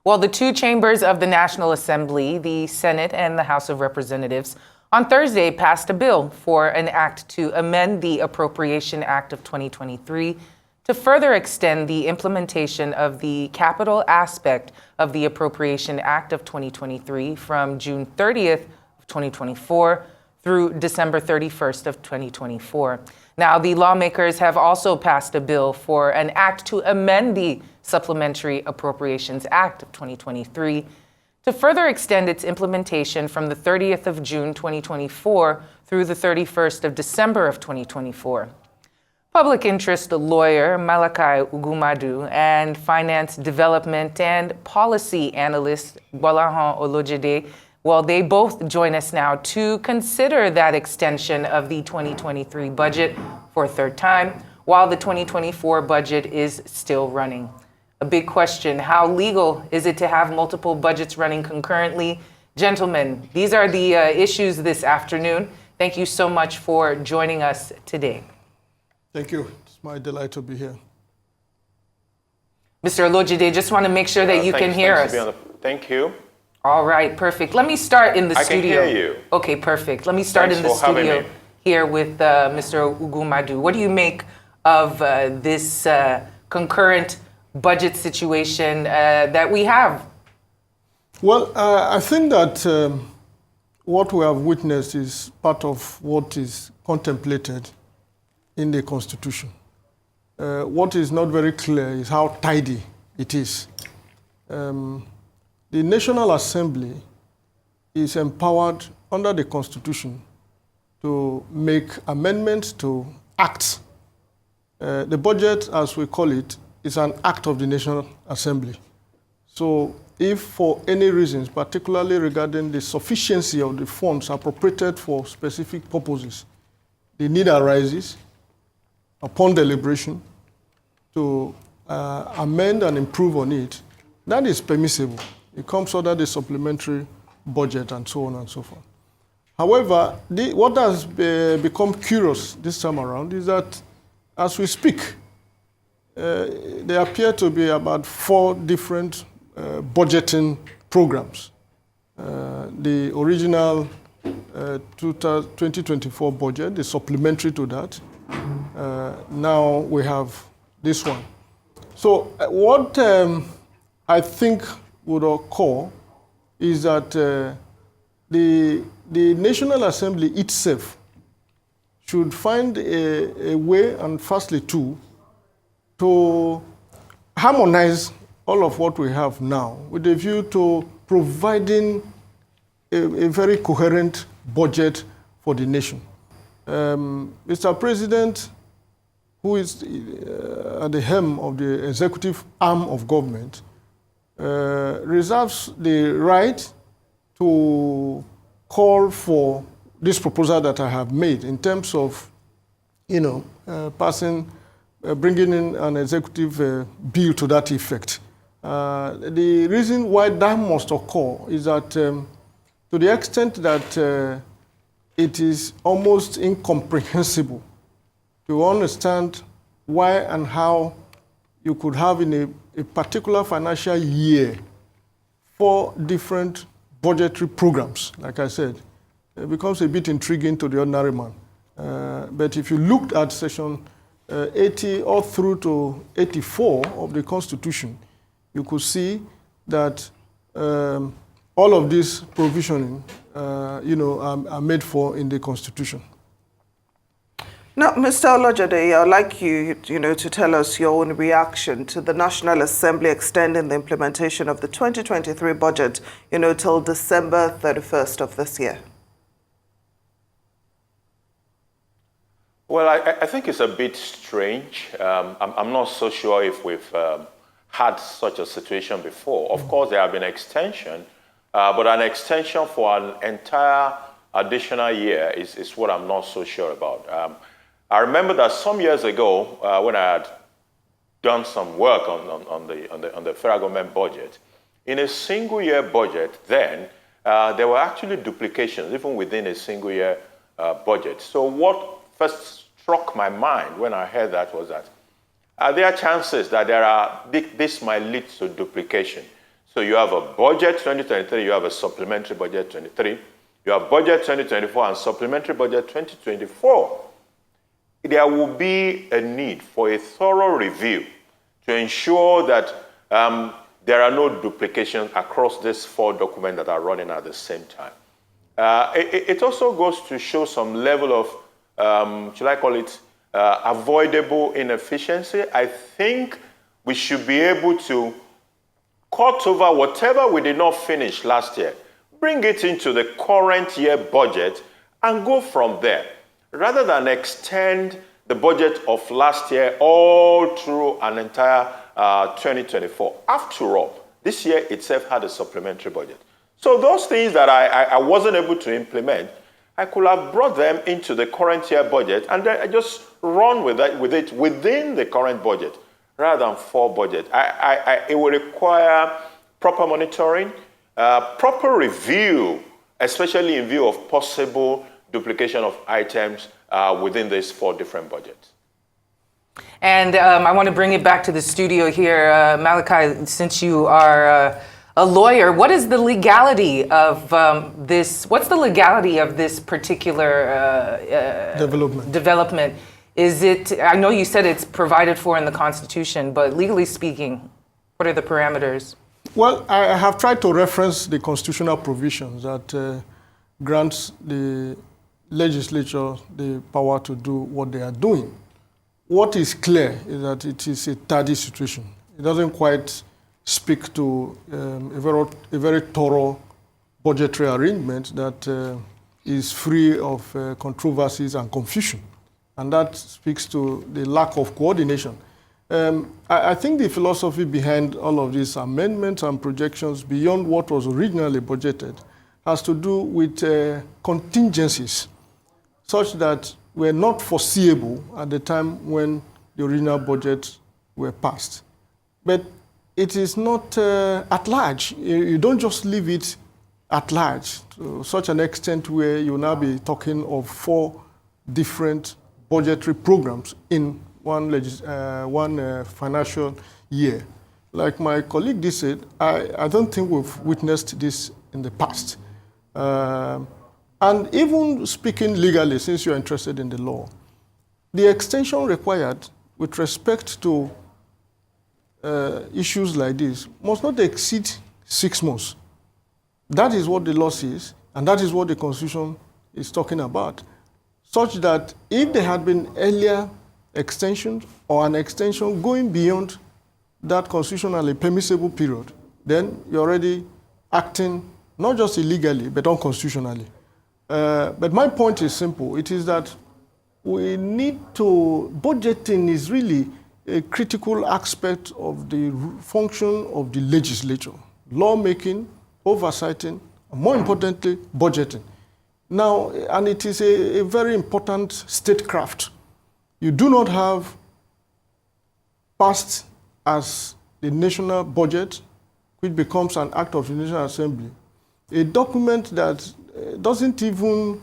Well, the two chambers of the National Assembly, the Senate and the House of Representatives, on Thursday passed a bill for an act to amend the Appropriation Act of 2023 to further extend the implementation of the capital aspect of the Appropriation Act of 2023 from June 30th of 2024 through December 31st of 2024. Now, the lawmakers have also passed a bill for an act to amend the Supplementary Appropriations Act of 2023 to further extend its implementation from the 30th of June 2024 through the 31st of December of 2024. Public interest lawyer Malachy Ugwummadu and finance development and policy analyst Gbolahan Olojede, well, they both join us now to consider that extension of the 2023 budget for a third time, while the 2024 budget is still running. A big question: how legal is it to have multiple budgets running concurrently? Gentlemen, these are the issues this afternoon. Thank you so much for joining us today. Thank you. It's my delight to be here. Mr. Olojede, just want to make sure that you can hear us. Thank you. All right, perfect. Let me start in the studio. I can hear you. Okay, perfect. Let me start in the studio here with Mr. Ugwummadu. What do you make of this concurrent budget situation that we have? Well, I think that what we have witnessed is part of what is contemplated in the Constitution. What is not very clear is how tidy it is. The National Assembly is empowered under the Constitution to make amendments to acts. The budget, as we call it, is an act of the National Assembly. So if for any reasons, particularly regarding the sufficiency of the funds appropriated for specific purposes, the need arises upon deliberation to amend and improve on it, that is permissible. It comes under the supplementary budget and so on and so forth. However, what has become curious this time around is that as we speak, there appear to be about 4 different budgeting programs. The original 2024 budget, the supplementary to that. Now we have this one. So what I think would occur is that the National Assembly itself should find a way, and firstly to harmonize all of what we have now with a view to providing a very coherent budget for the nation. Mr. President, who is at the helm of the executive arm of government, reserves the right to call for this proposal that I have made in terms of, bringing in an executive bill to that effect. The reason why that must occur is that to the extent that it is almost incomprehensible to understand why and how you could have in a particular financial year 4 different budgetary programs, like I said. It becomes a bit intriguing to the ordinary man. But if you looked at section 80 all through to 84 of the Constitution, you could see that all of this provisioning, are made for in the Constitution. Now, Mr. Olojede, I'd like you, to tell us your own reaction to the National Assembly extending the implementation of the 2023 budget, till December 31st of this year. Well, I think it's a bit strange. I'm not so sure if we've had such a situation before. Of course, there have been extension, but an extension for an entire additional year is what I'm not so sure about. I remember that some years ago, when I had done some work on the federal government budget, in a single year budget then, there were actually duplications, even within a single year budget. So what first struck my mind when I heard that was that, are there chances that this might lead to duplication? So you have a budget 2023, you have a supplementary budget 23, you have budget 2024 and supplementary budget 2024. There will be a need for a thorough review to ensure that there are no duplications across these 4 documents that are running at the same time. It also goes to show some level of, should I call it, avoidable inefficiency. I think we should be able to cut over whatever we did not finish last year, bring it into the current year budget, and go from there, rather than extend the budget of last year all through an entire 2024. After all, this year itself had a supplementary budget. So those things that I wasn't able to implement, I could have brought them into the current year budget and then I just run with it within the current budget rather than for budget. It will require proper monitoring, proper review, especially in view of possible duplication of items within these 4 different budgets. And I want to bring it back to the studio here. Malachy, since you are a lawyer, what is the legality of this? What's the legality of this particular development? Is it, I know you said it's provided for in the Constitution, but legally speaking, what are the parameters? Well, I have tried to reference the constitutional provisions that grants the legislature the power to do what they are doing. What is clear is that it is a tardy situation. It doesn't quite speak to a very thorough budgetary arrangement that is free of controversies and confusion. And that speaks to the lack of coordination. I think the philosophy behind all of these amendments and projections beyond what was originally budgeted has to do with contingencies such that were not foreseeable at the time when the original budgets were passed. But it is not at large. You don't just leave it at large to such an extent where you'll now be talking of 4 different budgetary programs in one financial year. Like my colleague did said, I don't think we've witnessed this in the past. And even speaking legally, since you're interested in the law, the extension required with respect to issues like this must not exceed 6 months. That is what the law says, and that is what the Constitution is talking about, such that if there had been earlier extensions or an extension going beyond that constitutionally permissible period, then you're already acting not just illegally, but unconstitutionally. But my point is simple. It is that we need to, budgeting is really a critical aspect of the function of the legislature. Lawmaking, oversighting, and more importantly, budgeting. Now, and it is a very important statecraft. You do not have passed as the national budget, which becomes an act of the National Assembly, a document that doesn't even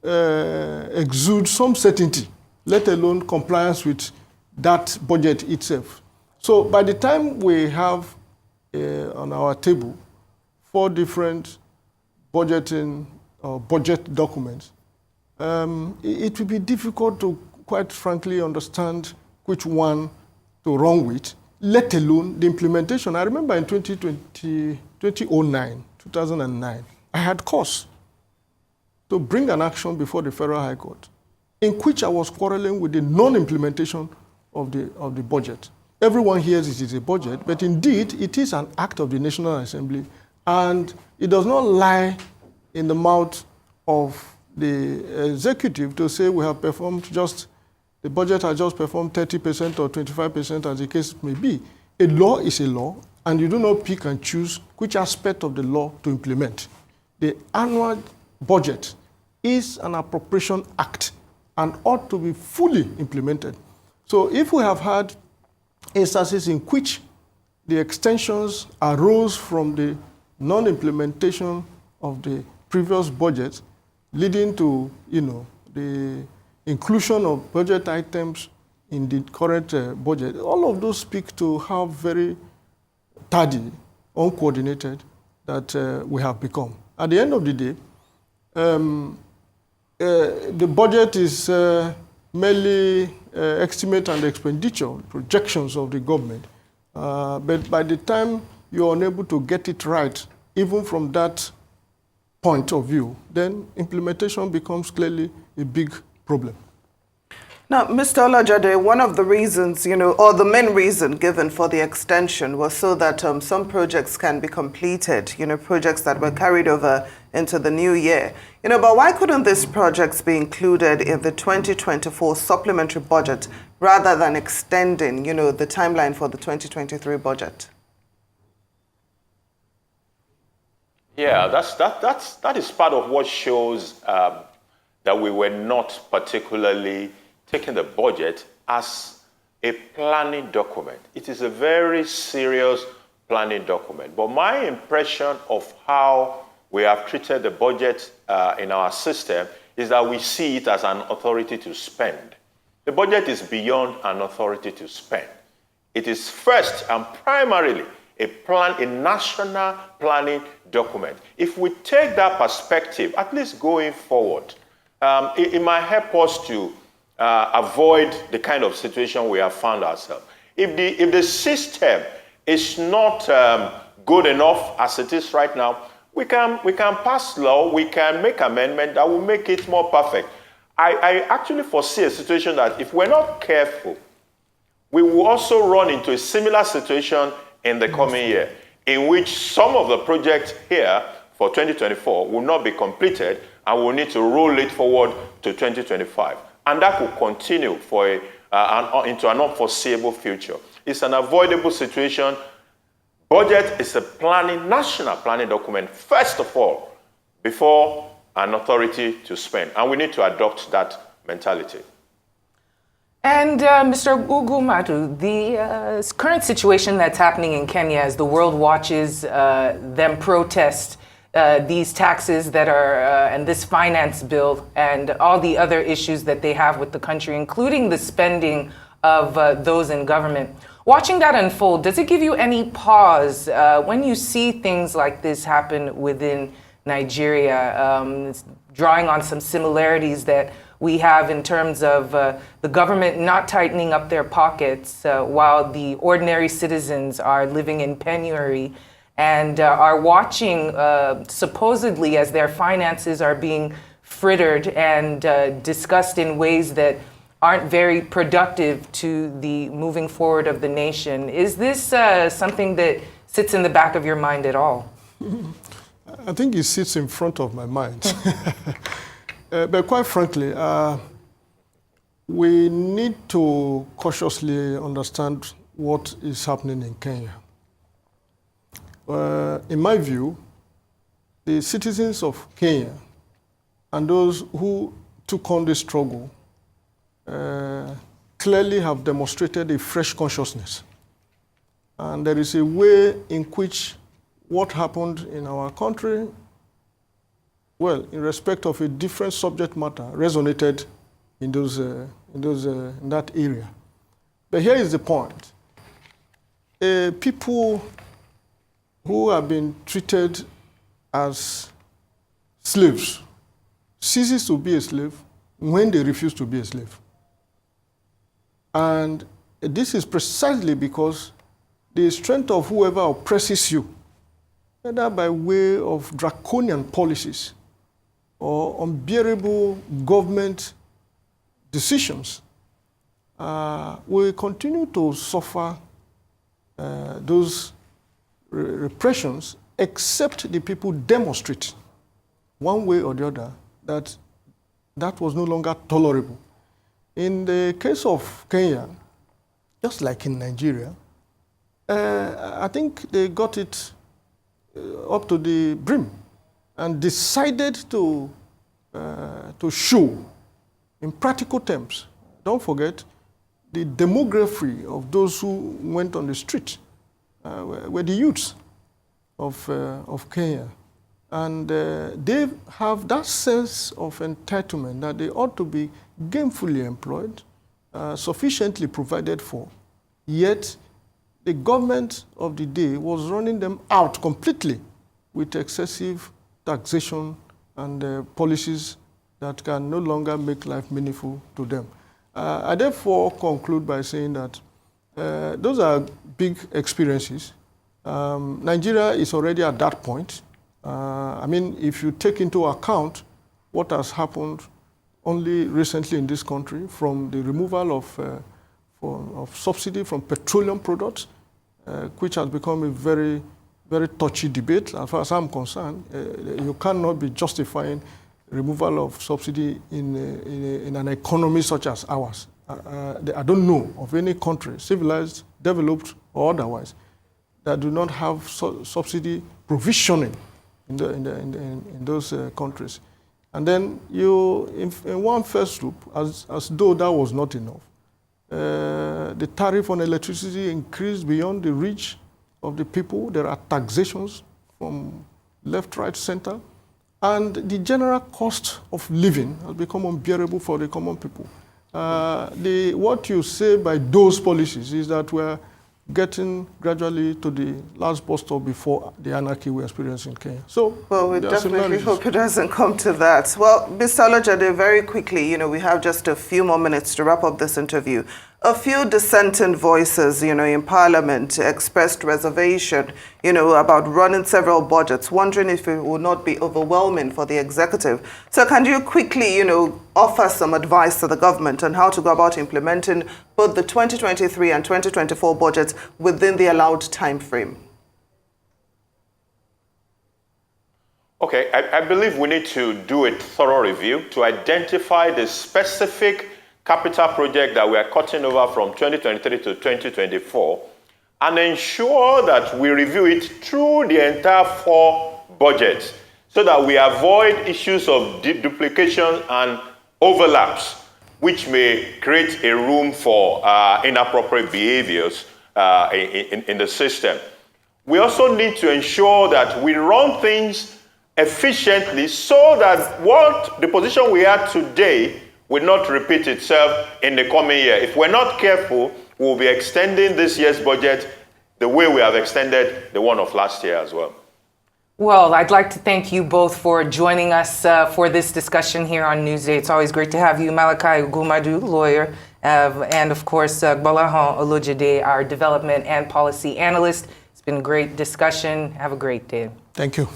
exude some certainty, let alone compliance with that budget itself. So by the time we have on our table 4 different budgeting or budget documents, it will be difficult to, quite frankly, understand which one to run with, let alone the implementation. I remember in 2009, I had cause to bring an action before the Federal High Court in which I was quarreling with the non-implementation of the budget. Everyone hears it is a budget, but indeed it is an act of the National Assembly, and it does not lie in the mouth of the executive to say we have performed the budget has just performed 30% or 25% as the case may be. A law is a law, and you do not pick and choose which aspect of the law to implement. The annual budget is an appropriation act and ought to be fully implemented. So if we have had instances in which the extensions arose from the non-implementation of the previous budget, leading to the inclusion of budget items in the current budget, all of those speak to how very tardy uncoordinated that we have become. At the end of the day, the budget is merely estimate and expenditure, projections of the government. But by the time you're unable to get it right, even from that point of view, then implementation becomes clearly a big problem. Now, Mr. Olojede, one of the reasons, or the main reason given for the extension was so that some projects can be completed, projects that were carried over into the new year. But why couldn't these projects be included in the 2024 supplementary budget rather than extending, the timeline for the 2023 budget? Yeah, that is part of what shows that we were not particularly taking the budget as a planning document. It is a very serious planning document. But my impression of how we have treated the budget in our system is that we see it as an authority to spend. The budget is beyond an authority to spend. It is first and primarily a national planning document. If we take that perspective, at least going forward, it might help us to avoid the kind of situation we have found ourselves. If the system is not good enough as it is right now, we can pass law, we can make amendment that will make it more perfect. I actually foresee a situation that if we're not careful, we will also run into a similar situation in the coming year, in which some of the projects here for 2024 will not be completed and we'll need to roll it forward to 2025. And that could continue for into an unforeseeable future. It's an avoidable situation. Budget is a national planning document, first of all, before an authority to spend. And we need to adopt that mentality. And Mr. Ugwummadu, the current situation that's happening in Kenya as the world watches them protest these taxes that are, and this finance bill and all the other issues that they have with the country, including the spending of those in government. Watching that unfold, does it give you any pause when you see things like this happen within Nigeria, drawing on some similarities that we have in terms of the government not tightening up their pockets while the ordinary citizens are living in penury and are watching supposedly as their finances are being frittered and discussed in ways that aren't very productive to the moving forward of the nation. Is this something that sits in the back of your mind at all? I think it sits in front of my mind. But quite frankly, we need to cautiously understand what is happening in Kenya. In my view, the citizens of Kenya and those who took on the struggle clearly have demonstrated a fresh consciousness. And there is a way in which what happened in our country, well, in respect of a different subject matter, resonated in that area. But here is the point. People who have been treated as slaves ceases to be a slave when they refuse to be a slave. And this is precisely because the strength of whoever oppresses you, whether by way of draconian policies or unbearable government decisions, will continue to suffer those repressions, except the people demonstrate one way or the other that that was no longer tolerable. In the case of Kenya, just like in Nigeria, I think they got it up to the brim and decided to show, in practical terms, don't forget, the demography of those who went on the street were the youths of Kenya. And they have that sense of entitlement that they ought to be gainfully employed, sufficiently provided for, yet the government of the day was running them out completely with excessive taxation and policies that can no longer make life meaningful to them. I therefore conclude by saying that those are big experiences. Nigeria is already at that point. I mean, if you take into account what has happened only recently in this country, from the removal of subsidy from petroleum products, which has become a very, very touchy debate. As far as I'm concerned, you cannot be justifying removal of subsidy in an economy such as ours. I don't know of any country, civilized, developed, or otherwise, that do not have subsidy provisioning in those countries. And then you, in one fell swoop, as though that was not enough, the tariff on electricity increased beyond the reach of the people. There are taxations from left, right, center. And the general cost of living has become unbearable for the common people. What you say by those policies is that we're getting gradually to the last bus stop before the anarchy we experience in Kenya. So, well, we definitely hope it doesn't come to that. Well, Mr. Olojede, very quickly, we have just a few more minutes to wrap up this interview. A few dissenting voices, in Parliament expressed reservation, about running several budgets, wondering if it will not be overwhelming for the executive. So can you quickly, offer some advice to the government on how to go about implementing both the 2023 and 2024 budgets within the allowed time frame? Okay, I believe we need to do a thorough review to identify the specific capital project that we are cutting over from 2023 to 2024 and ensure that we review it through the entire 4 budgets so that we avoid issues of duplication and overlaps, which may create a room for inappropriate behaviors in the system. We also need to ensure that we run things efficiently so that what the position we are today will not repeat itself in the coming year. If we're not careful, we'll be extending this year's budget the way we have extended the one of last year as well. Well, I'd like to thank you both for joining us for this discussion here on Newsday. It's always great to have you, Malachy Ugwummadu, lawyer, and of course, Gbolahan Olojede, our development and policy analyst. It's been a great discussion. Have a great day. Thank you.